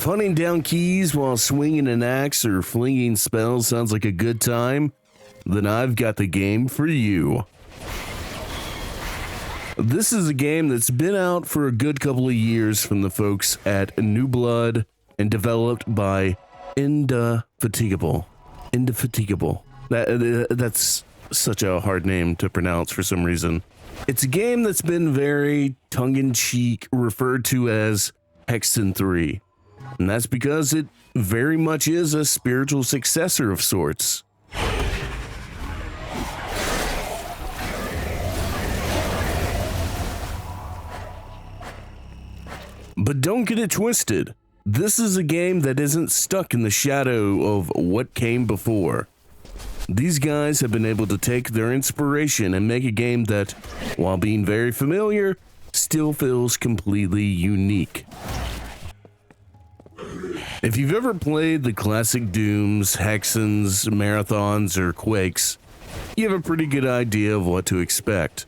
Punting down keys while swinging an axe or flinging spells sounds like a good time? Then I've got the game for you. This is a game that's been out for a good couple of years from the folks at New Blood and developed by Indefatigable. That's such a hard name to pronounce for some reason. It's a game that's been very tongue-in-cheek referred to as Hexen 3. And that's because it very much is a spiritual successor of sorts. But don't get it twisted. This is a game that isn't stuck in the shadow of what came before. These guys have been able to take their inspiration and make a game that, while being very familiar, still feels completely unique. If you've ever played the classic Dooms, Hexens, Marathons, or Quakes, you have a pretty good idea of what to expect.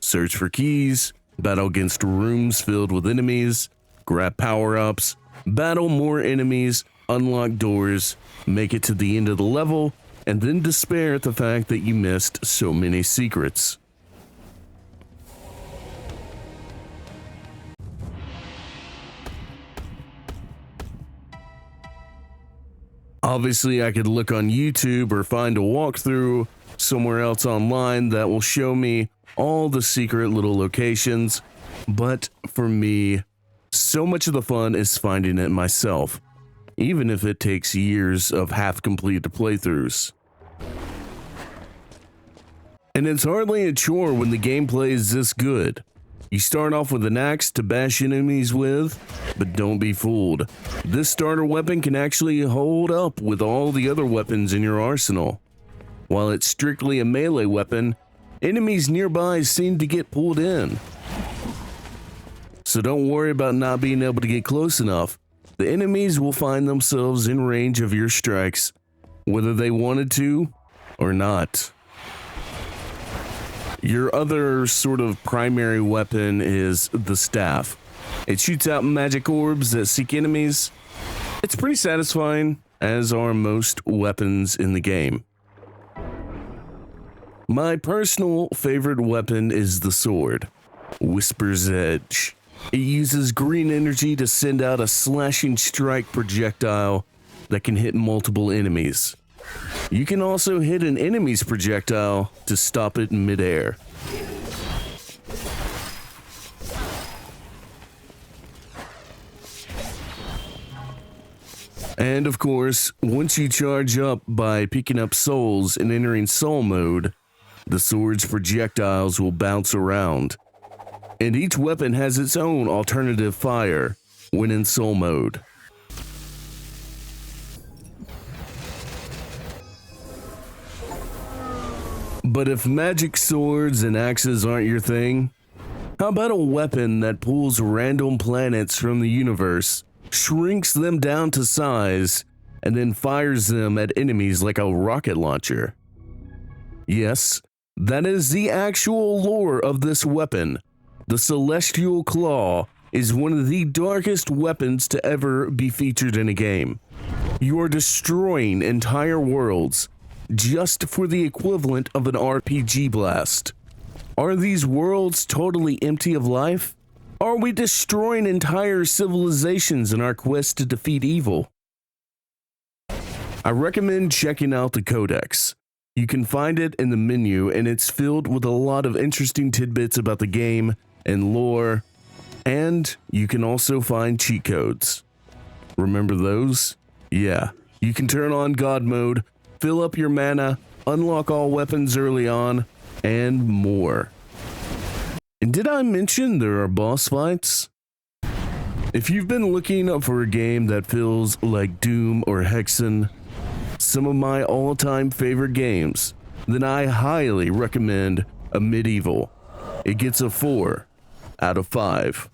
Search for keys, battle against rooms filled with enemies, grab power-ups, battle more enemies, unlock doors, make it to the end of the level, and then despair at the fact that you missed so many secrets. Obviously, I could look on YouTube or find a walkthrough somewhere else online that will show me all the secret little locations, but for me, so much of the fun is finding it myself, even if it takes years of half-completed playthroughs. And it's hardly a chore when the gameplay is this good. You start off with an axe to bash enemies with, but don't be fooled. This starter weapon can actually hold up with all the other weapons in your arsenal. While it's strictly a melee weapon, enemies nearby seem to get pulled in. So don't worry about not being able to get close enough. The enemies will find themselves in range of your strikes, whether they wanted to or not. Your other sort of primary weapon is the staff. It shoots out magic orbs that seek enemies. It's pretty satisfying, as are most weapons in the game. My personal favorite weapon is the sword, Whisper's Edge. It uses green energy to send out a slashing strike projectile that can hit multiple enemies. You can also hit an enemy's projectile to stop it in midair. And of course, once you charge up by picking up souls and entering soul mode, the sword's projectiles will bounce around. And each weapon has its own alternative fire when in soul mode. But if magic swords and axes aren't your thing, how about a weapon that pulls random planets from the universe, shrinks them down to size, and then fires them at enemies like a rocket launcher? Yes, that is the actual lore of this weapon. The Celestial Claw is one of the darkest weapons to ever be featured in a game. You are destroying entire worlds just for the equivalent of an RPG blast. Are these worlds totally empty of life? Are we destroying entire civilizations in our quest to defeat evil? I recommend checking out the Codex. You can find it in the menu, and it's filled with a lot of interesting tidbits about the game and lore, and you can also find cheat codes. Remember those? Yeah, you can turn on God mode, fill up your mana, unlock all weapons early on, and more. And did I mention there are boss fights? If you've been looking for a game that feels like Doom or Hexen, some of my all-time favorite games, then I highly recommend AMID. It gets a 4 out of 5.